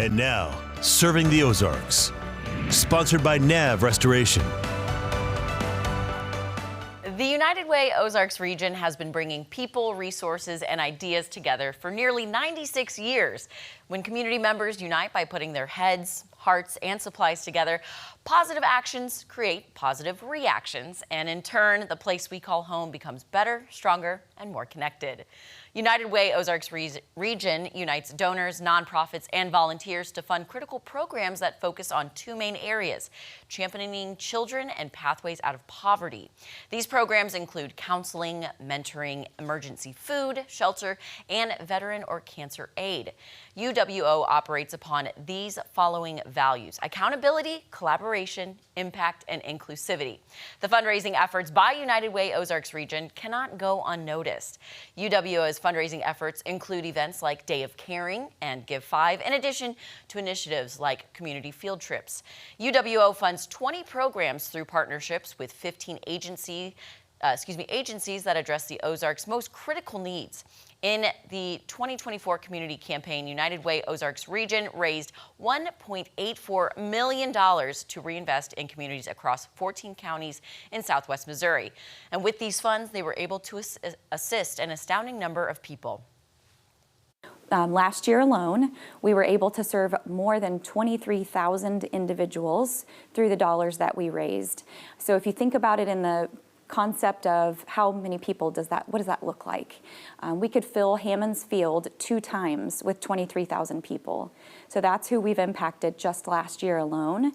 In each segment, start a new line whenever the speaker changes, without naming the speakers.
And now, serving the Ozarks. Sponsored by NAV Restoration.
The United Way Ozarks region has been bringing people, resources, and ideas together for nearly 96 years. When community members unite by putting their heads, hearts, and supplies together, positive actions create positive reactions, and in turn, the place we call home becomes better, stronger, and more connected. United Way Ozarks region unites donors, nonprofits, and volunteers to fund critical programs that focus on two main areas: championing children and pathways out of poverty. These programs include counseling, mentoring, emergency food, shelter, and veteran or cancer aid. UWO operates upon these following values: accountability, collaboration, impact, and inclusivity. The fundraising efforts by United Way Ozarks region cannot go unnoticed. UWO's fundraising efforts include events like Day of Caring and Give 5, in addition to initiatives like community field trips. UWO funds 20 programs through partnerships with 15 agencies that address the Ozarks' most critical needs. In the 2024 community campaign, United Way Ozarks region raised $1.84 million to reinvest in communities across 14 counties in southwest Missouri. And with these funds, they were able to assist an astounding number of people.
Last year alone, we were able to serve more than 23,000 individuals through the dollars that we raised. So if you think about it in the concept of how many people what does that look like? We could fill Hammond's Field 2 times with 23,000 people. So that's who we've impacted just last year alone.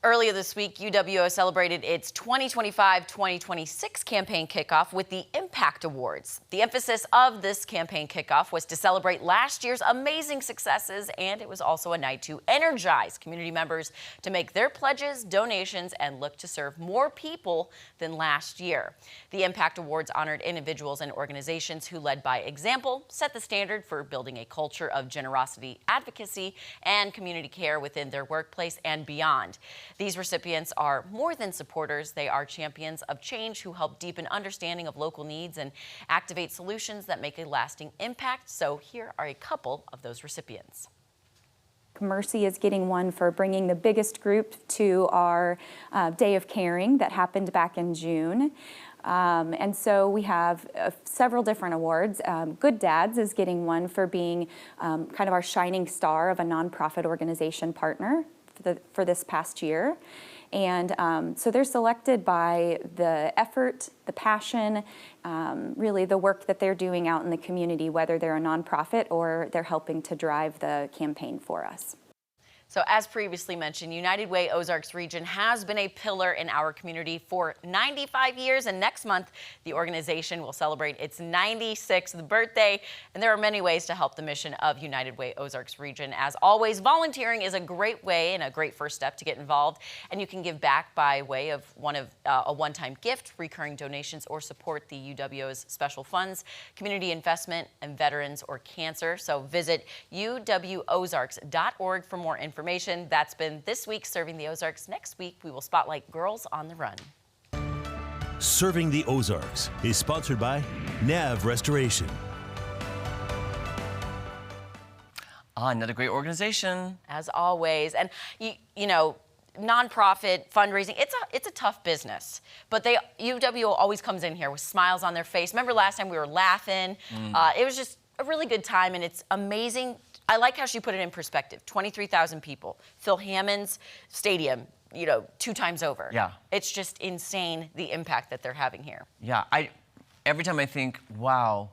Earlier this week, UWO celebrated its 2025-2026 campaign kickoff with the Impact Awards. The emphasis of this campaign kickoff was to celebrate last year's amazing successes, and it was also a night to energize community members to make their pledges, donations, and look to serve more people than last year. The Impact Awards honored individuals and organizations who led by example, set the standard for building a culture of generosity, advocacy, and community care within their workplace and beyond. These recipients are more than supporters. They are champions of change who help deepen understanding of local needs and activate solutions that make a lasting impact. So here are a couple of those recipients.
Mercy is getting one for bringing the biggest group to our Day of Caring that happened back in June. And so we have several different awards. Good Dads is getting one for being kind of our shining star of a nonprofit organization partner for this past year. And so they're selected by the effort, the passion, really the work that they're doing out in the community, whether they're a nonprofit or they're helping to drive the campaign for us.
So as previously mentioned, United Way Ozarks region has been a pillar in our community for 95 years, and next month the organization will celebrate its 96th birthday, and there are many ways to help the mission of United Way Ozarks region. As always, volunteering is a great way and a great first step to get involved, and you can give back by way of a one-time gift, recurring donations, or support the UWO's special funds, community investment, and veterans or cancer. So visit uwozarks.org for more information. That's been this week Serving the Ozarks. Next week, we will spotlight Girls on the Run.
Serving the Ozarks is sponsored by NAV Restoration.
Another great organization.
As always. And, you know, nonprofit fundraising, it's a tough business, but UWO always comes in here with smiles on their face. Remember last time we were laughing? It was just a really good time, and it's amazing. I like how she put it in perspective. 23,000 people, Phil Hammond's stadium, 2 times over.
Yeah.
It's just insane the impact that they're having here.
Yeah, every time I think, wow,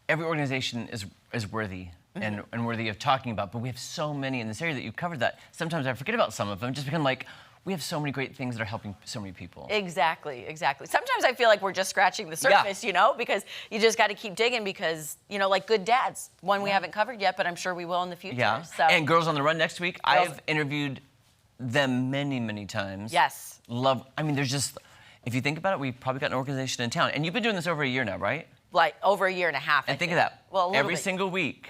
every organization is worthy and worthy of talking about, but we have so many in this area that you covered that. Sometimes I forget about some of them, just because like, we have so many great things that are helping so many people.
Exactly. Sometimes I feel like we're just scratching the surface, because you just got to keep digging because, like Good Dads, one we haven't covered yet, but I'm sure we will in the future.
Yeah,
so.
And Girls on the Run next week. I've interviewed them many, many times.
Yes.
There's just, if you think about it, we've probably got an organization in town. And you've been doing this over a year now, right?
Like over a year and a half.
And think of that.
Well,
every single week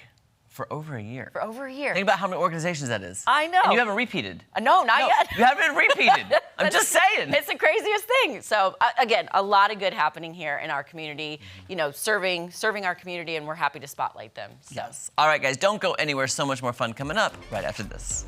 For over a year.
For over a year.
Think about how many organizations that is.
I know.
And you haven't repeated.
No, not yet.
You haven't repeated. I'm just saying.
It's the craziest thing. So again, a lot of good happening here in our community, you know, serving our community, and we're happy to spotlight them. So.
Yes. All right, guys, don't go anywhere. So much more fun coming up right after this.